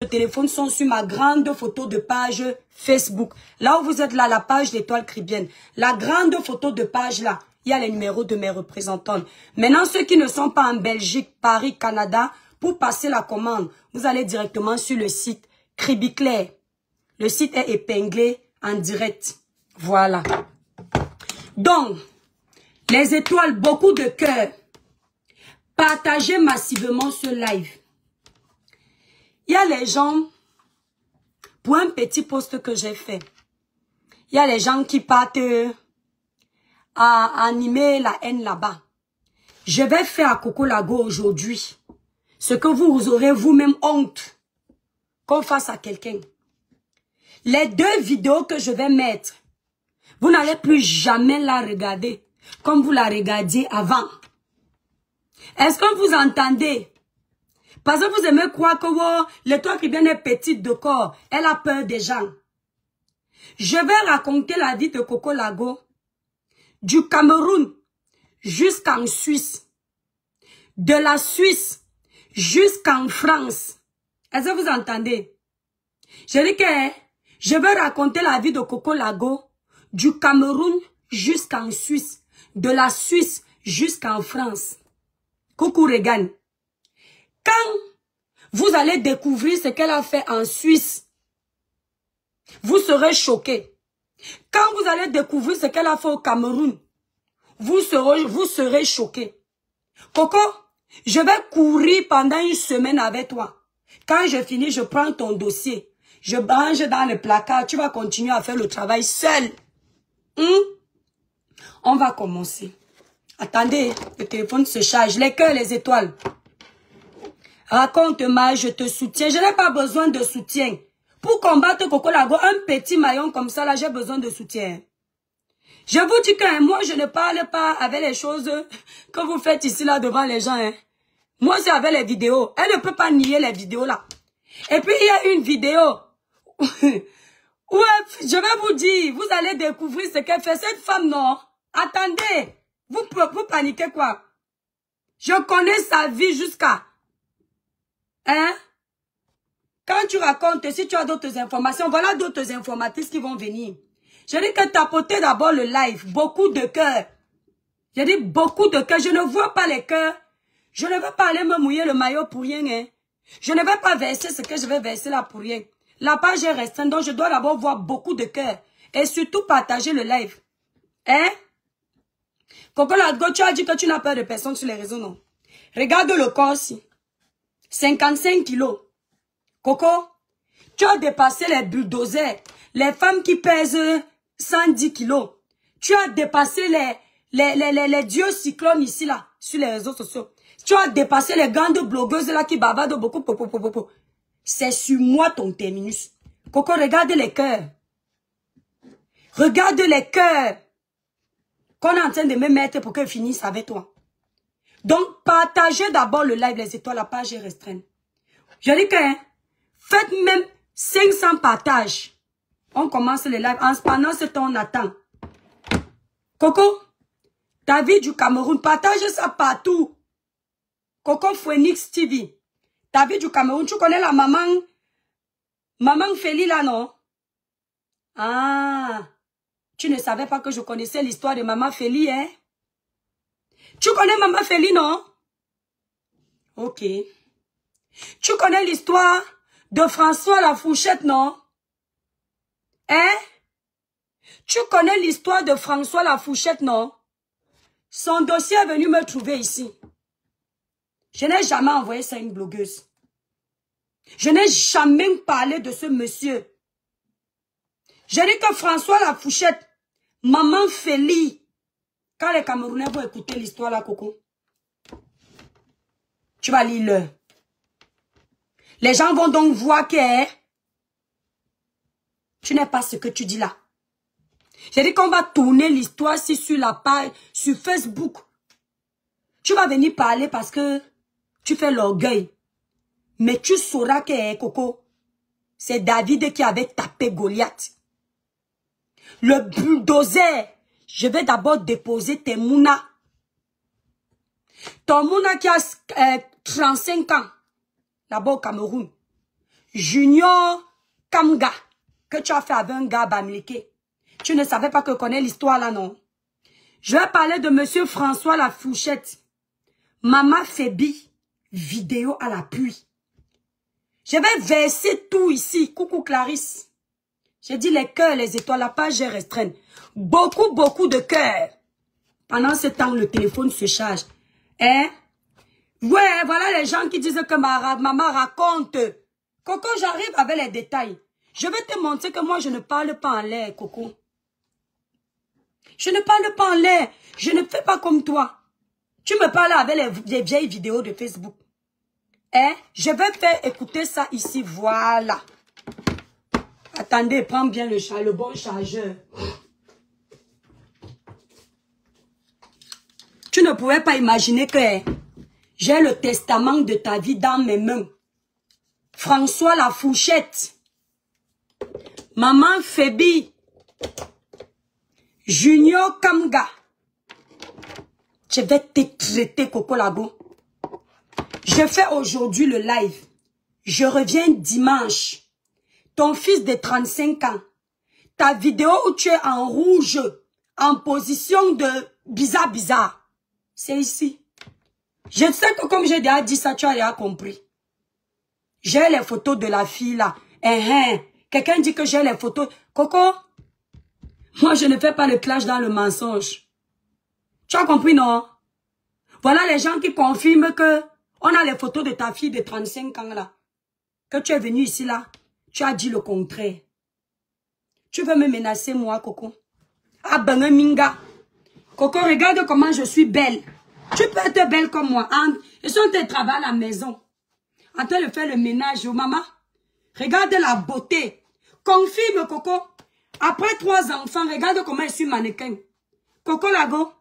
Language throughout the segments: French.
téléphone sont sur ma grande photo de page Facebook. Là où vous êtes là, la page l'Étoile Caribbeenne. La grande photo de page là, il y a les numéros de mes représentants. Maintenant, ceux qui ne sont pas en Belgique, Paris, Canada, pour passer la commande, vous allez directement sur le site Cribiclair. Le site est épinglé en direct. Voilà. Donc, les étoiles, beaucoup de cœur. Partagez massivement ce live. Il y a les gens, pour un petit post que j'ai fait, il y a les gens qui partent à animer la haine là-bas. Je vais faire à Coco Lago aujourd'hui ce que vous aurez vous-même honte qu'on fasse à quelqu'un. Les 2 vidéos que je vais mettre, vous n'allez plus jamais la regarder comme vous la regardiez avant. Est-ce que vous entendez? Parce que vous aimez croire que l'Étoile Caribbeenne est petite de corps. Elle a peur des gens. Je vais raconter la vie de Coco Lago du Cameroun jusqu'en Suisse. De la Suisse jusqu'en France. Est-ce que vous entendez? Je dis que je vais raconter la vie de Coco Lago du Cameroun jusqu'en Suisse. De la Suisse jusqu'en France. Coucou Regan. Quand vous allez découvrir ce qu'elle a fait en Suisse, vous serez choqués. Quand vous allez découvrir ce qu'elle a fait au Cameroun, vous serez choqués. Coco, je vais courir pendant 1 semaine avec toi. Quand je finis, je prends ton dossier. Je branche dans le placard. Tu vas continuer à faire le travail seul. On va commencer. Attendez, le téléphone se charge. Les cœurs, les étoiles. Raconte-moi, je te soutiens. Je n'ai pas besoin de soutien. Pour combattre Coco Lago, un petit maillon comme ça, là, j'ai besoin de soutien. Je vous dis que moi, je ne parle pas avec les choses que vous faites ici, là, devant les gens. Hein. Moi, c'est avec les vidéos. Elle ne peut pas nier les vidéos, là. Et puis, il y a une vidéo où je vais vous dire, vous allez découvrir ce qu'elle fait. Cette femme, non. Attendez. Vous paniquez quoi? Je connais sa vie jusqu'à... Hein? Quand tu racontes, si tu as d'autres informations, voilà d'autres informatrices qui vont venir. Je dis que tapotez d'abord le live. Beaucoup de cœurs. Je dis beaucoup de cœurs. Je ne vois pas les cœurs. Je ne vais pas aller me mouiller le maillot pour rien. Hein. Je ne vais pas verser ce que je vais verser là pour rien. La page est restreinte, donc je dois d'abord voir beaucoup de cœurs. Et surtout partager le live. Hein? Coco Lago, tu as dit que tu n'as peur de personne sur les réseaux, non? Regarde le corps ici. 55 kilos. Coco, tu as dépassé les bulldozers, les femmes qui pèsent 110 kilos. Tu as dépassé les dieux cyclones ici, là, sur les réseaux sociaux. Tu as dépassé les grandes blogueuses, là, qui bavardent beaucoup. C'est sur moi ton terminus. Coco, regarde les cœurs. Regarde les cœurs qu'on est en train de me mettre pour qu'elle finisse avec toi. Donc, partagez d'abord le live, les étoiles, la page est restreinte. Je dis que, hein, faites même 500 partages. On commence le live. Pendant ce temps, on attend. Coco, ta vie du Cameroun, partage ça partout. Coco Phoenix TV. Ta vie du Cameroun, tu connais la maman Félie là, non? Ah, tu ne savais pas que je connaissais l'histoire de maman Félie, hein? Tu connais maman Félie, non? Ok. Tu connais l'histoire de François la Fourchette, non? Hein? Tu connais l'histoire de François la Fourchette, non? Son dossier est venu me trouver ici. Je n'ai jamais envoyé ça à une blogueuse. Je n'ai jamais parlé de ce monsieur. J'ai dit que François la Fourchette, maman Félie, quand les Camerounais vont écouter l'histoire là, Coco, tu vas lire le. Les gens vont donc voir que tu n'es pas ce que tu dis là. J'ai dit qu'on va tourner l'histoire ici sur la page, sur Facebook. Tu vas venir parler parce que tu fais l'orgueil. Mais tu sauras que, Coco, c'est David qui avait tapé Goliath. Le bulldozer, je vais d'abord déposer tes mounas. Ton mouna qui a 35 ans, là-bas au Cameroun. Junior Kamga, que tu as fait avec un gars bamliqué. Tu ne savais pas que je connais l'histoire là, non? Je vais parler de monsieur François Lafouchette. Maman Fébi, vidéo à l'appui. Je vais verser tout ici. Coucou Clarisse. J'ai dit les cœurs, les étoiles, la page est restreinte. Beaucoup de cœurs. Pendant ce temps, le téléphone se charge. Hein? Ouais, voilà les gens qui disent que maman raconte. Coco, j'arrive avec les détails. Je vais te montrer que moi, je ne parle pas en l'air, Coco. Je ne parle pas en l'air. Je ne fais pas comme toi. Tu me parles avec les vieilles vidéos de Facebook. Hein? Je vais faire écouter ça ici. Voilà. Attendez, prends bien le bon chargeur. Tu ne pouvais pas imaginer que j'ai le testament de ta vie dans mes mains. François Lafouchette. Maman Fébi. Junior Kamga. Je vais te traiter, Coco Labo. Je fais aujourd'hui le live. Je reviens dimanche. Ton fils de 35 ans. Ta vidéo où tu es en rouge, en position de bizarre. C'est ici. Je sais que comme j'ai déjà dit ça, tu as déjà compris. J'ai les photos de la fille là. Quelqu'un dit que j'ai les photos. Coco, moi je ne fais pas le clash dans le mensonge. Tu as compris, non? Voilà les gens qui confirment que on a les photos de ta fille de 35 ans là. Que tu es venu ici là. Tu as dit le contraire. Tu veux me menacer moi, Coco? Ah ben minga. Coco, regarde comment je suis belle. Tu peux être belle comme moi. Ils sont en train de travailler à la maison. En train de faire le ménage, maman. Regarde la beauté. Confirme, Coco. Après 3 enfants, regarde comment je suis mannequin. Coco Lago,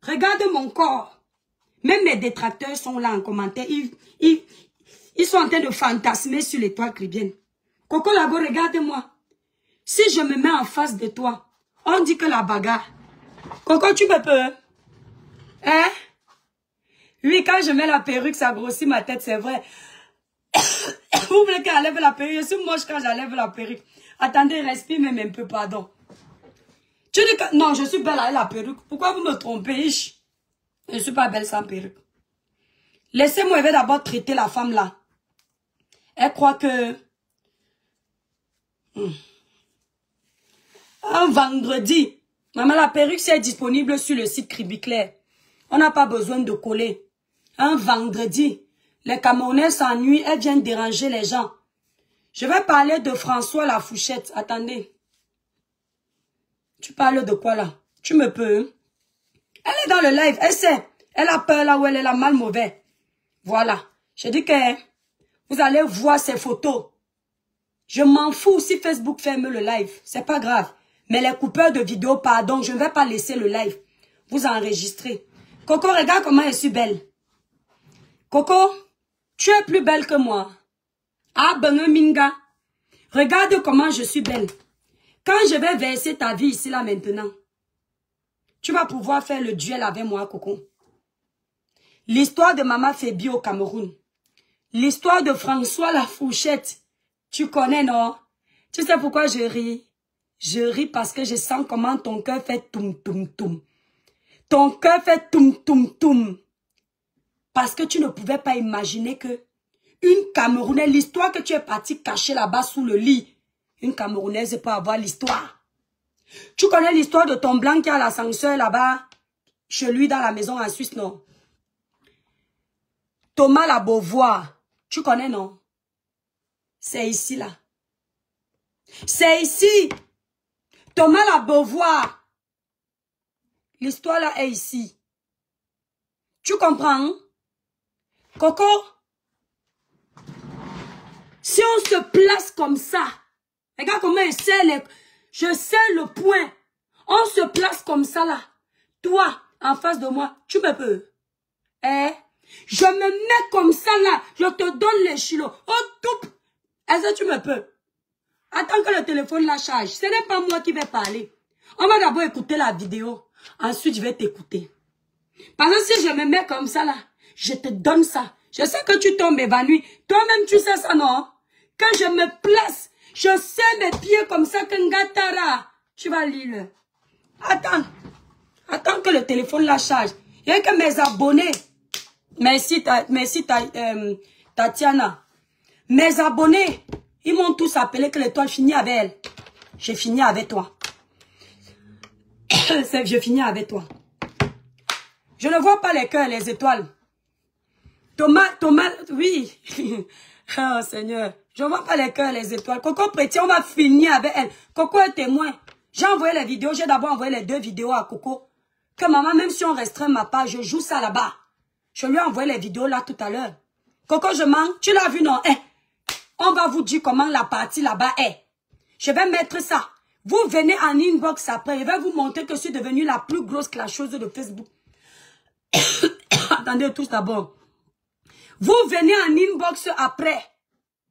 regarde mon corps. Même mes détracteurs sont là en commentaire. Ils sont en train de fantasmer sur l'étoile caribéenne. Coco Lago, regarde-moi. Si je me mets en face de toi, on dit que la bagarre. Coco, tu me peux? Hein? Oui, quand je mets la perruque, ça grossit ma tête, c'est vrai. Vous voulez qu'elle enlève la perruque? Je suis moche quand j'enlève la perruque. Attendez, respire même un peu, pardon. Tu dis que... Non, je suis belle avec la perruque. Pourquoi vous me trompez? Je ne suis pas belle sans perruque. Laissez-moi d'abord traiter la femme là. Elle croit que... Un vendredi, maman, la perruque c'est disponible sur le site Cribiclair. On n'a pas besoin de coller. Un vendredi, les Camerounais s'ennuient, elles viennent déranger les gens. Je vais parler de François Lafouchette. Attendez. Tu parles de quoi là? Tu me peux? Elle est dans le live, elle sait. Elle a peur là où elle est là, mal mauvais. Voilà. Je dis que vous allez voir ces photos. Je m'en fous si Facebook ferme le live. C'est pas grave. Mais les coupeurs de vidéos, pardon, je ne vais pas laisser le live. Vous enregistrez. Coco, regarde comment je suis belle. Coco, tu es plus belle que moi. Ah, ben minga. Regarde comment je suis belle. Quand je vais verser ta vie ici là maintenant, tu vas pouvoir faire le duel avec moi, Coco. L'histoire de Maman Fébi au Cameroun. L'histoire de François Lafouchette. Tu connais, non? Tu sais pourquoi je ris? Je ris parce que je sens comment ton cœur fait toum toum toum. Ton cœur fait toum toum toum. Parce que tu ne pouvais pas imaginer que une Camerounaise, l'histoire que tu es parti cacher là-bas sous le lit, une Camerounaise peut avoir l'histoire. Tu connais l'histoire de ton blanc qui a l'ascenseur là-bas, chez lui dans la maison en Suisse, non? Thomas la Beauvoir, tu connais, non? C'est ici, là. C'est ici. Thomas la Beauvoir. L'histoire, là, est ici. Tu comprends? Hein? Coco? Si on se place comme ça, regarde comment je sais le point. On se place comme ça, là. Toi, en face de moi, tu me peux? Eh? Je me mets comme ça, là. Je te donne les chilots. Oh, tout. Est-ce que tu me peux? Attends que le téléphone la charge. Ce n'est pas moi qui vais parler. On va d'abord écouter la vidéo. Ensuite, je vais t'écouter. Parce que si je me mets comme ça, là, je te donne ça. Je sais que tu tombes évanoui. Toi-même, tu sais ça, non? que je me place, je serre mes pieds comme ça, que Ngatara. Tu vas lire. Attends. Attends que le téléphone la charge. Il y a que mes abonnés. Merci Tatiana. Mes abonnés, ils m'ont tous appelé que l'étoile finit avec elle. J'ai fini avec toi. Je finis avec toi. Je ne vois pas les cœurs, les étoiles. Thomas, oui. Oh Seigneur, je ne vois pas les cœurs, les étoiles. Coco Préti, on va finir avec elle. Coco est témoin. J'ai envoyé les vidéos, j'ai d'abord envoyé les 2 vidéos à Coco. Que maman, même si on restreint ma page, je joue ça là-bas. Je lui ai envoyé les vidéos là tout à l'heure. Coco, je mens. Tu l'as vu, non? On va vous dire comment la partie là-bas est. Je vais mettre ça. Vous venez en inbox après. Je vais vous montrer que je suis devenue la plus grosse clasheuse de Facebook. Attendez tous d'abord. Vous venez en inbox après.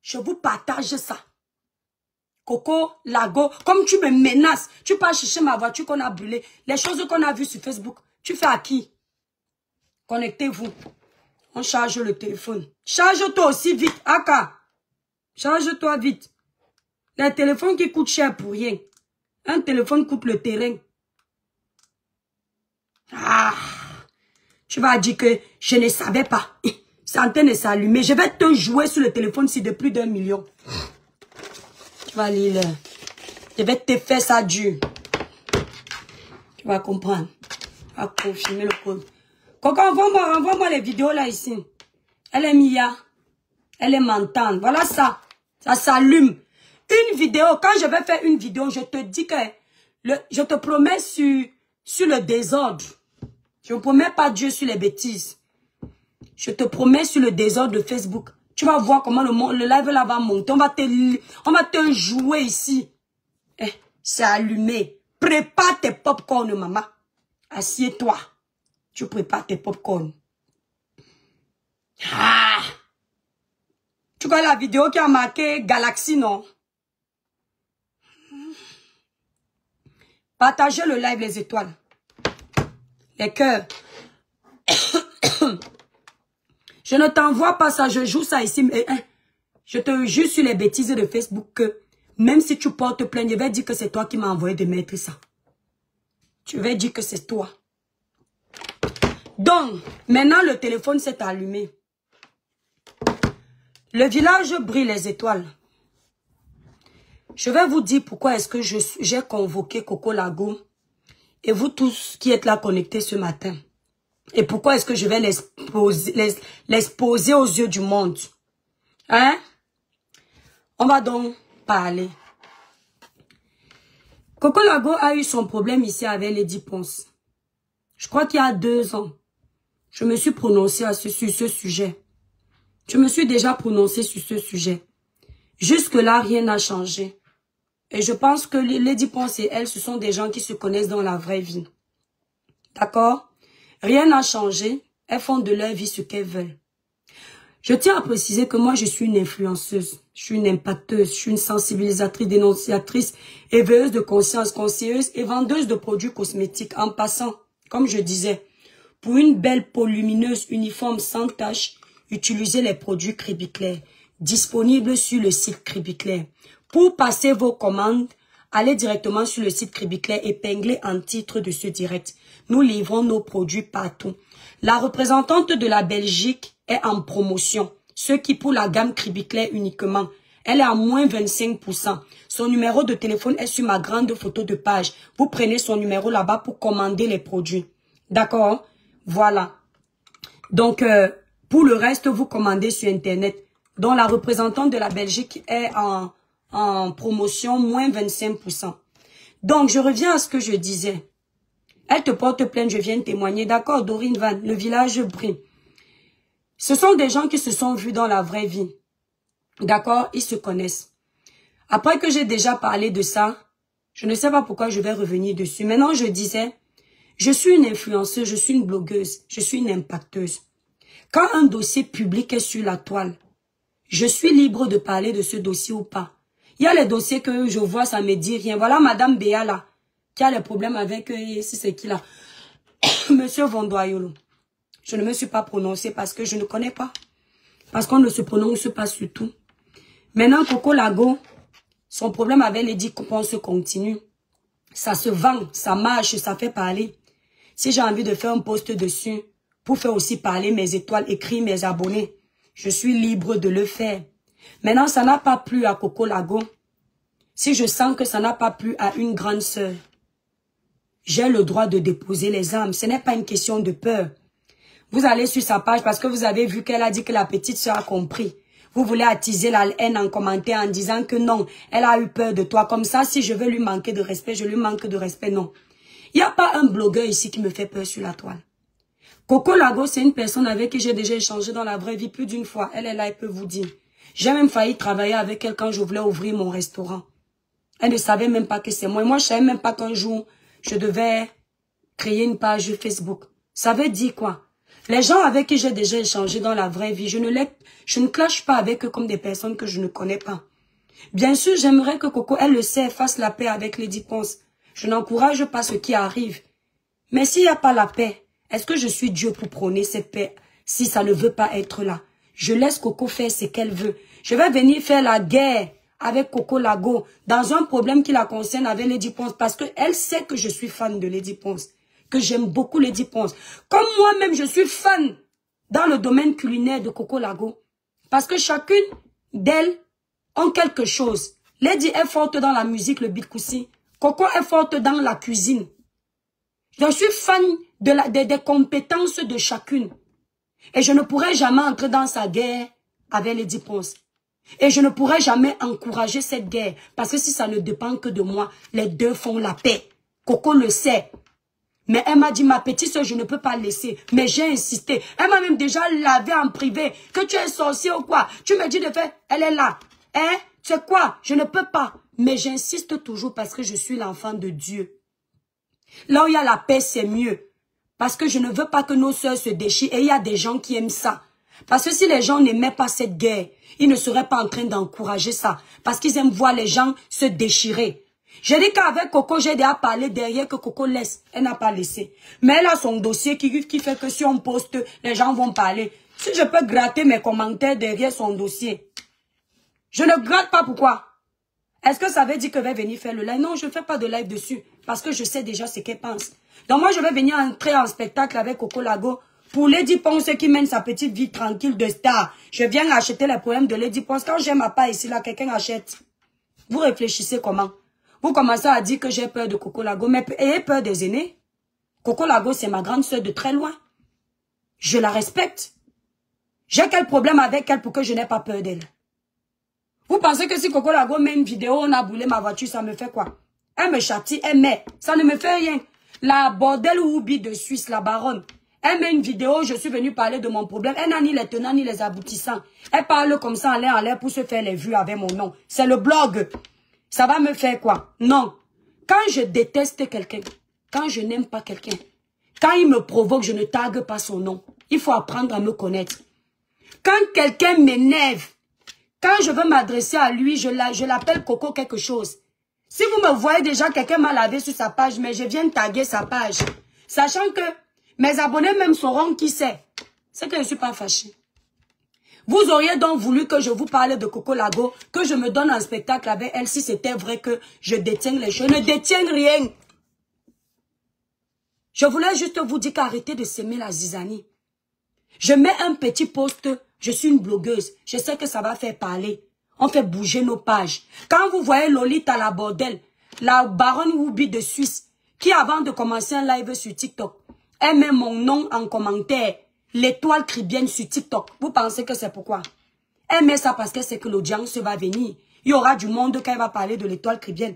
Je vous partage ça. Coco, Lago, comme tu me menaces, tu pars chercher ma voiture qu'on a brûlée. Les choses qu'on a vues sur Facebook, tu fais à qui? Connectez-vous. On charge le téléphone. Charge-toi aussi vite, Aka. Charge-toi vite. Les téléphones qui coûtent cher pour rien. Un téléphone coûte le terrain. Ah, tu vas dire que je ne savais pas. C'est en train de s'allumer. Je vais te jouer sur le téléphone si de plus d'1 million. Tu vas lire. Je vais te faire ça dur. Tu vas comprendre. Tu vas confirmer le code. Coco, envoie-moi les vidéos là ici. Elle est Mia. Elle est mentante. Voilà ça. Ça s'allume. Une vidéo. Quand je vais faire une vidéo, je te dis que je te promets sur le désordre. Je ne promets pas Dieu sur les bêtises. Je te promets sur le désordre de Facebook. Tu vas voir comment le live là va monter. On va te jouer ici. C'est allumé. Prépare tes popcorn, maman. Assieds-toi. Tu prépares tes popcorn. Ah! Tu vois la vidéo qui a marqué Galaxy, non? Partagez le live, les étoiles. Les cœurs. Je ne t'envoie pas ça, je joue ça ici. Mais, je te jure sur les bêtises de Facebook que même si tu portes plainte, je vais dire que c'est toi qui m'as envoyé de mettre ça. Tu vas dire que c'est toi. Donc, maintenant le téléphone s'est allumé. Le village brille les étoiles. Je vais vous dire pourquoi est-ce que j'ai convoqué Coco Lago et vous tous qui êtes là connectés ce matin. Et pourquoi est-ce que je vais l'exposer aux yeux du monde. Hein? On va donc parler. Coco Lago a eu son problème ici avec Lady Ponce. Je crois qu'il y a 2 ans. Je me suis prononcée sur ce sujet. Je me suis déjà prononcée sur ce sujet. Jusque-là, rien n'a changé. Et je pense que Lady Ponce et elle, ce sont des gens qui se connaissent dans la vraie vie. D'accord? Rien n'a changé. Elles font de leur vie ce qu'elles veulent. Je tiens à préciser que moi, je suis une influenceuse. Je suis une impacteuse. Je suis une sensibilisatrice, dénonciatrice, éveilleuse de conscience, conseilleuse et vendeuse de produits cosmétiques. En passant, comme je disais, pour une belle peau lumineuse, uniforme, sans tache, utilisez les produits Cribiclair, disponibles sur le site Cribiclair. Pour passer vos commandes, allez directement sur le site Cribiclair, épinglé en titre de ce direct. Nous livrons nos produits partout. La représentante de la Belgique est en promotion, ce qui pour la gamme Cribiclair uniquement. Elle est à moins 25%. Son numéro de téléphone est sur ma grande photo de page. Vous prenez son numéro là-bas pour commander les produits. D'accord? Voilà. Donc, pour le reste, vous commandez sur Internet. Donc, la représentante de la Belgique est en promotion, moins 25%. Donc, je reviens à ce que je disais. Elle te porte plainte, je viens témoigner. D'accord, Dorine Van, le village brille. Ce sont des gens qui se sont vus dans la vraie vie. D'accord, ils se connaissent. Après que j'ai déjà parlé de ça, je ne sais pas pourquoi je vais revenir dessus. Maintenant, je disais, je suis une influenceuse, je suis une blogueuse, je suis une impacteuse. Quand un dossier public est sur la toile, je suis libre de parler de ce dossier ou pas. Il y a les dossiers que je vois, ça me dit rien. Voilà Madame Béa là, qui a les problèmes avec, c'est qui là, Monsieur Vondoyolo. Je ne me suis pas prononcée parce que je ne connais pas. Parce qu'on ne se prononce pas sur tout. Maintenant, Coco Lago, son problème avec Lady Ponce continue. Ça se vend, ça marche, ça fait parler. Si j'ai envie de faire un post dessus, pour faire aussi parler mes étoiles, écrire mes abonnés, je suis libre de le faire. Maintenant, ça n'a pas plu à Coco Lago. Si je sens que ça n'a pas plu à une grande sœur, j'ai le droit de déposer les armes. Ce n'est pas une question de peur. Vous allez sur sa page parce que vous avez vu qu'elle a dit que la petite sœur a compris. Vous voulez attiser la haine en commentaire en disant que non, elle a eu peur de toi. Comme ça, si je veux lui manquer de respect, je lui manque de respect. Non. Il n'y a pas un blogueur ici qui me fait peur sur la toile. Coco Lago, c'est une personne avec qui j'ai déjà échangé dans la vraie vie plus d'une fois. Elle est là, elle peut vous dire. J'ai même failli travailler avec elle quand je voulais ouvrir mon restaurant. Elle ne savait même pas que c'est moi. Et moi, je ne savais même pas qu'un jour, je devais créer une page Facebook. Ça veut dire quoi? Les gens avec qui j'ai déjà échangé dans la vraie vie, je ne clash pas avec eux comme des personnes que je ne connais pas. Bien sûr, j'aimerais que Coco, elle le sait, fasse la paix avec Lady Ponce. Je n'encourage pas ce qui arrive. Mais s'il n'y a pas la paix, est-ce que je suis Dieu pour prôner cette paix si ça ne veut pas être là? Je laisse Coco faire ce qu'elle veut. Je vais venir faire la guerre avec Coco Lago dans un problème qui la concerne avec Lady Ponce parce qu'elle sait que je suis fan de Lady Ponce, que j'aime beaucoup Lady Ponce. Comme moi-même, je suis fan dans le domaine culinaire de Coco Lago parce que chacune d'elles ont quelque chose. Lady est forte dans la musique, le beatboxing. Coco est forte dans la cuisine. Je suis fan des compétences de chacune. Et je ne pourrai jamais entrer dans sa guerre avec Lady Ponce. Et je ne pourrai jamais encourager cette guerre. Parce que si ça ne dépend que de moi, les deux font la paix. Coco le sait. Mais elle m'a dit, ma petite soeur, je ne peux pas laisser. Mais j'ai insisté. Elle m'a même déjà lavé en privé. Que tu es sorcier ou quoi? Tu me dis de faire, elle est là. Hein? C'est quoi? Je ne peux pas. Mais j'insiste toujours parce que je suis l'enfant de Dieu. Là où il y a la paix, c'est mieux. Parce que je ne veux pas que nos sœurs se déchirent. Et il y a des gens qui aiment ça. Parce que si les gens n'aimaient pas cette guerre, ils ne seraient pas en train d'encourager ça. Parce qu'ils aiment voir les gens se déchirer. J'ai dit qu'avec Coco, j'ai déjà parlé derrière que Coco laisse. Elle n'a pas laissé. Mais elle a son dossier qui fait que si on poste, les gens vont parler. Si je peux gratter mes commentaires derrière son dossier, je ne gratte pas pourquoi. Est-ce que ça veut dire que je vais venir faire le live? Non, je ne fais pas de live dessus. Parce que je sais déjà ce qu'elle pense. Donc moi, je vais venir entrer en spectacle avec Coco Lago. Pour Lady Ponce qui mène sa petite vie tranquille de star. Je viens acheter les poèmes de Lady Ponce. Quand j'ai ma part ici, là, quelqu'un achète. Vous réfléchissez comment? Vous commencez à dire que j'ai peur de Coco Lago. Mais ayez peur des aînés. Coco Lago, c'est ma grande soeur de très loin. Je la respecte. J'ai quel problème avec elle pour que je n'ai pas peur d'elle? Vous pensez que si Coco Lago met une vidéo, on a brûlé ma voiture, ça me fait quoi? Elle me châtie, elle met. Ça ne me fait rien. La bordel Oubi de Suisse, la baronne. Elle met une vidéo, je suis venue parler de mon problème. Elle n'a ni les tenants ni les aboutissants. Elle parle comme ça en l'air pour se faire les vues avec mon nom. C'est le blog. Ça va me faire quoi? Non. Quand je déteste quelqu'un, quand je n'aime pas quelqu'un, quand il me provoque, je ne tague pas son nom. Il faut apprendre à me connaître. Quand quelqu'un m'énerve, quand je veux m'adresser à lui, je l'appelle Coco quelque chose. Si vous me voyez déjà, quelqu'un m'a lavé sur sa page, mais je viens taguer sa page. Sachant que mes abonnés même sauront qui c'est. C'est que je ne suis pas fâchée. Vous auriez donc voulu que je vous parle de Coco Lago, que je me donne un spectacle avec elle si c'était vrai que je détiens les choses. Je ne détiens rien. Je voulais juste vous dire qu'arrêtez de s'aimer la zizanie. Je mets un petit post, je suis une blogueuse. Je sais que ça va faire parler. On fait bouger nos pages. Quand vous voyez Lolita la bordel, la baronne Oubi de Suisse, qui avant de commencer un live sur TikTok, elle met mon nom en commentaire. L'étoile cribienne sur TikTok. Vous pensez que c'est pourquoi? Elle met ça parce que c'est que l'audience va venir. Il y aura du monde quand elle va parler de l'étoile cribienne.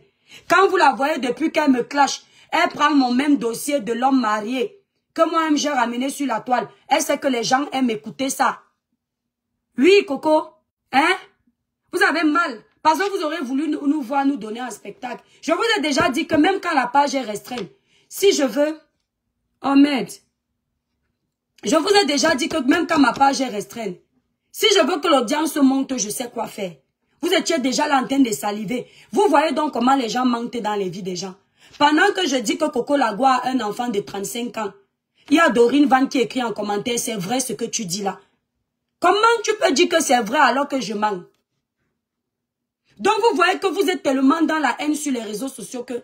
Quand vous la voyez depuis qu'elle me clash, elle prend mon même dossier de l'homme marié que moi-même j'ai ramené sur la toile. Elle sait que les gens aiment écouter ça. Oui, Coco. Hein? Vous avez mal. Parce que vous aurez voulu nous voir nous donner un spectacle. Je vous ai déjà dit que même quand la page est restreinte, si je veux... Oh merde. Je vous ai déjà dit que même quand ma page est restreinte, si je veux que l'audience monte, je sais quoi faire. Vous étiez déjà là en train de saliver. Vous voyez donc comment les gens mentent dans les vies des gens. Pendant que je dis que Coco Lago a un enfant de 35 ans, il y a Dorine Van qui écrit en commentaire, c'est vrai ce que tu dis là. Comment tu peux dire que c'est vrai alors que je mens? Donc vous voyez que vous êtes tellement dans la haine sur les réseaux sociaux que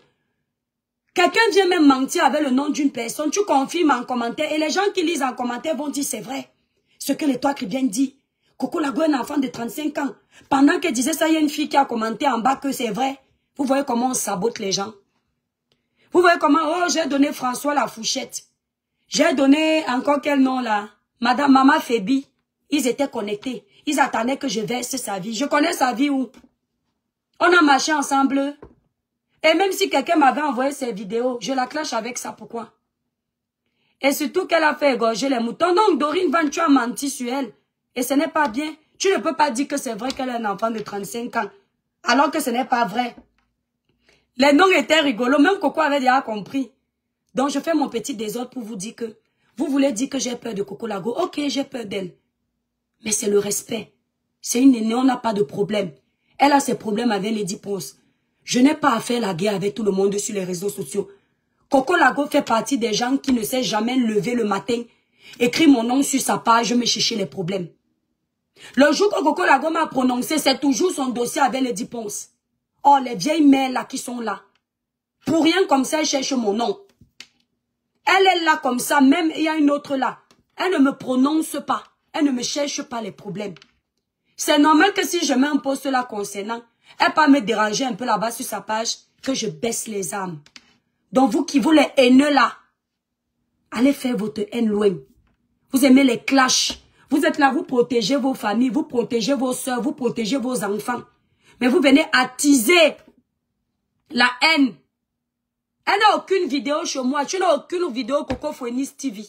quelqu'un vient même mentir avec le nom d'une personne, tu confirmes en commentaire et les gens qui lisent en commentaire vont dire c'est vrai. Ce que l'étoile chrétienne dit. Coco Lago est un enfant de 35 ans. Pendant qu'elle disait ça, il y a une fille qui a commenté en bas que c'est vrai. Vous voyez comment on sabote les gens. Vous voyez comment, oh, j'ai donné François la fourchette. J'ai donné encore quel nom là? Madame Maman Fébi. Ils étaient connectés. Ils attendaient que je verse sa vie. Je connais sa vie où? On a marché ensemble. Et même si quelqu'un m'avait envoyé ces vidéos, je la clash avec ça. Pourquoi? Et surtout qu'elle a fait égorger les moutons. Donc Dorine Van, tu as menti sur elle. Et ce n'est pas bien. Tu ne peux pas dire que c'est vrai qu'elle est un enfant de 35 ans. Alors que ce n'est pas vrai. Les noms étaient rigolos. Même Coco avait déjà compris. Donc je fais mon petit désordre pour vous dire que vous voulez dire que j'ai peur de Coco Lago. Ok, j'ai peur d'elle. Mais c'est le respect. C'est une aînée, on n'a pas de problème. Elle a ses problèmes avec Lady Ponce. Je n'ai pas à faire la guerre avec tout le monde sur les réseaux sociaux. Coco Lago fait partie des gens qui ne s'est jamais levé le matin, écrit mon nom sur sa page, me chercher les problèmes. Le jour que Coco Lago m'a prononcé, c'est toujours son dossier avec Lady Ponce. Oh, les vieilles mères là qui sont là. Pour rien comme ça, elle cherche mon nom. Elle est là comme ça, même il y a une autre là. Elle ne me prononce pas. Elle ne me cherche pas les problèmes. C'est normal que si je mets un post là concernant, elle peut me déranger un peu là-bas sur sa page, que je baisse les armes. Donc vous qui vous les haineux là, allez faire votre haine loin. Vous aimez les clashs. Vous êtes là, vous protégez vos familles, vous protégez vos soeurs, vous protégez vos enfants. Mais vous venez attiser la haine. Elle n'a aucune vidéo chez moi. Tu n'as aucune vidéo Coco Phoenix TV.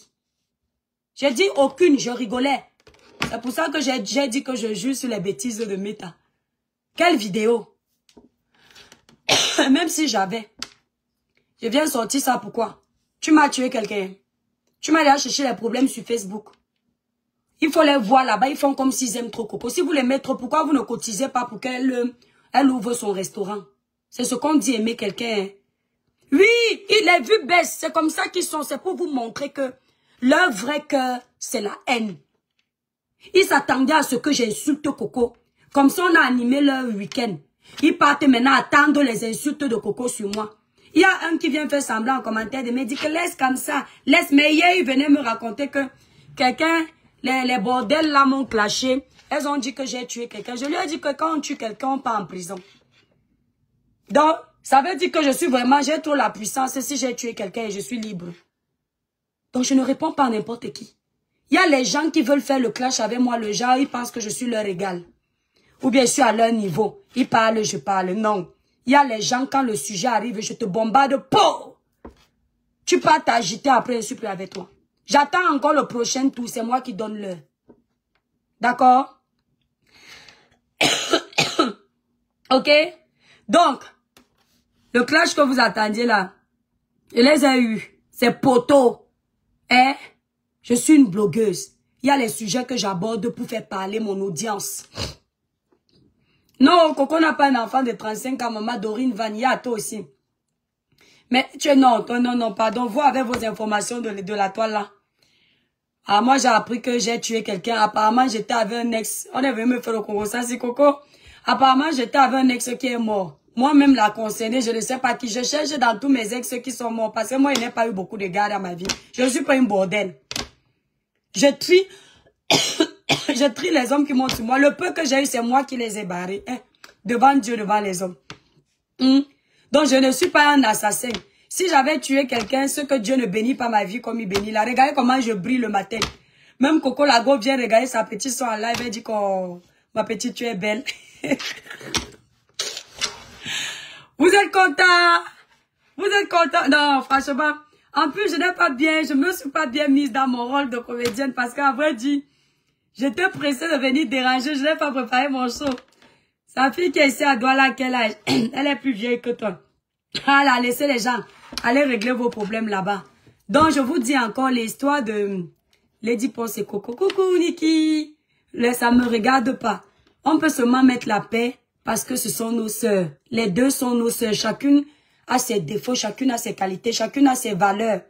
J'ai dit aucune, je rigolais. C'est pour ça que j'ai dit que je juge sur les bêtises de Meta. Quelle vidéo? Même si j'avais. Je viens sortir ça, pourquoi? Tu m'as tué quelqu'un. Tu m'as allé chercher les problèmes sur Facebook. Il faut les voir là-bas, ils font comme s'ils aiment trop Coco. Si vous les mettez, pourquoi vous ne cotisez pas pour qu'elle ouvre son restaurant? C'est ce qu'on dit aimer quelqu'un. Hein? Oui, les vues baissent. C'est comme ça qu'ils sont. C'est pour vous montrer que leur vrai cœur, c'est la haine. Ils s'attendaient à ce que j'insulte Coco. Comme ça, on a animé leur week-end. Ils partent maintenant attendre les insultes de Coco sur moi. Il y a un qui vient faire semblant en commentaire de me dire que laisse comme ça. Laisse. Mais hier, il venait me raconter que quelqu'un, les bordels là m'ont clashé. Elles ont dit que j'ai tué quelqu'un. Je lui ai dit que quand on tue quelqu'un, on part en prison. Donc, ça veut dire que je suis vraiment, j'ai trop la puissance si j'ai tué quelqu'un et je suis libre. Donc, je ne réponds pas à n'importe qui. Il y a les gens qui veulent faire le clash avec moi, le genre, ils pensent que je suis leur égal. Ou bien je suis à leur niveau. Ils parlent, je parle. Non. Il y a les gens, quand le sujet arrive, je te bombarde. Po! Tu peux t'agiter après, je ne suis plus avec toi. J'attends encore le prochain tour, c'est moi qui donne l'heure. D'accord? Ok? Donc, le clash que vous attendiez là, je les ai eus. C'est poteau. Hein? Je suis une blogueuse. Il y a les sujets que j'aborde pour faire parler mon audience. Non, Coco n'a pas un enfant de 35 ans, maman Dorine Van, il y a toi aussi. Mais tu es non, pardon, vous avez vos informations de la toile là. Ah, moi j'ai appris que j'ai tué quelqu'un. Apparemment, j'étais avec un ex. On est venu me faire le concours, ça c'est Coco. Apparemment, j'étais avec un ex qui est mort. Moi-même la concernée, je ne sais pas qui. Je cherche dans tous mes ex qui sont morts. Parce que moi, il n'y a pas eu beaucoup de gars dans ma vie. Je ne suis pas une bordel. Je trie les hommes qui montent sur moi. Le peu que j'ai eu, c'est moi qui les ai barrés. Hein, devant Dieu, devant les hommes. Donc, je ne suis pas un assassin. Si j'avais tué quelqu'un, ce que Dieu ne bénit pas ma vie comme il bénit là. Regardez comment je brille le matin. Même Coco Lago vient regarder sa petite soeur en live. Elle dit que ma petite, tu es belle. Vous êtes content? Vous êtes content? Non, franchement. En plus, je me suis pas bien mise dans mon rôle de comédienne parce qu'à vrai dire, j'étais pressée de venir déranger. Je n'ai pas préparé mon show. Sa fille qui est ici à Douala, à quel âge? Elle est plus vieille que toi. Alors, laissez les gens. Allez régler vos problèmes là-bas. Donc, je vous dis encore l'histoire de Lady Ponce et Coco. Coucou, Niki. Ça me regarde pas. On peut seulement mettre la paix parce que ce sont nos sœurs. Les deux sont nos sœurs. Chacune a ses défauts, chacune a ses qualités, chacune a ses valeurs.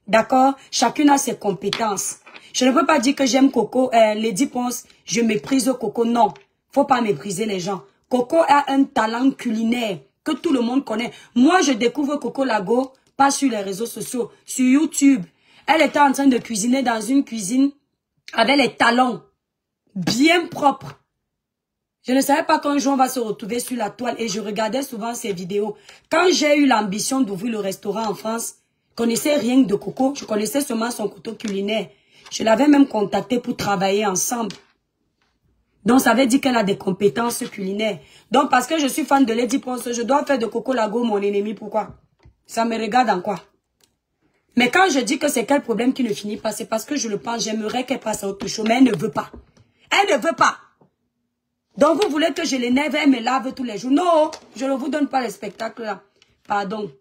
D'accord? Chacune a ses compétences. Je ne peux pas dire que j'aime Coco, Lady Ponce, je méprise Coco. Non. Faut pas mépriser les gens. Coco a un talent culinaire que tout le monde connaît. Moi, je découvre Coco Lago, pas sur les réseaux sociaux, sur YouTube. Elle était en train de cuisiner dans une cuisine avec les talons bien propres. Je ne savais pas qu'un jour on va se retrouver sur la toile et je regardais souvent ces vidéos. Quand j'ai eu l'ambition d'ouvrir le restaurant en France, je connaissais rien de Coco, je connaissais seulement son couteau culinaire. Je l'avais même contacté pour travailler ensemble. Donc ça veut dire qu'elle a des compétences culinaires. Donc parce que je suis fan de Lady Ponce, je dois faire de Coco Lago mon ennemi. Pourquoi? Ça me regarde en quoi? Mais quand je dis que c'est quel problème qui ne finit pas, c'est parce que je le pense, j'aimerais qu'elle passe à autre chose, mais elle ne veut pas. Elle ne veut pas. Donc vous voulez que je l'énerve, elle me lave tous les jours. Non, je ne vous donne pas le spectacle là. Pardon.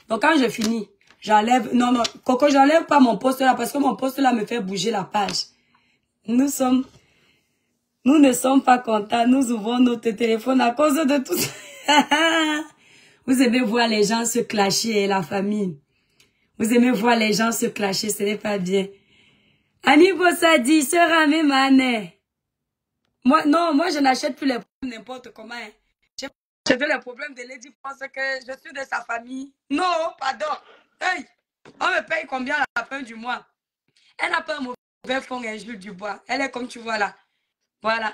Donc quand je finis, j'enlève... Non, non, Coco, j'enlève pas mon poste là parce que mon poste là me fait bouger la page. Nous ne sommes pas contents. Nous ouvrons notre téléphone à cause de tout ça. Vous aimez voir les gens se clasher, la famille. Vous aimez voir les gens se clasher, ce n'est pas bien. Annie Bossadi, sœur Amé Mané. Moi, non, moi, je n'achète plus les problèmes n'importe comment. Hein. Je veux les problèmes de Lady parce que je suis de sa famille. Non, pardon. Hey, on me paye combien à la fin du mois? Elle n'a pas un mauvais fond, Jules Dubois. Elle est comme tu vois là. Voilà.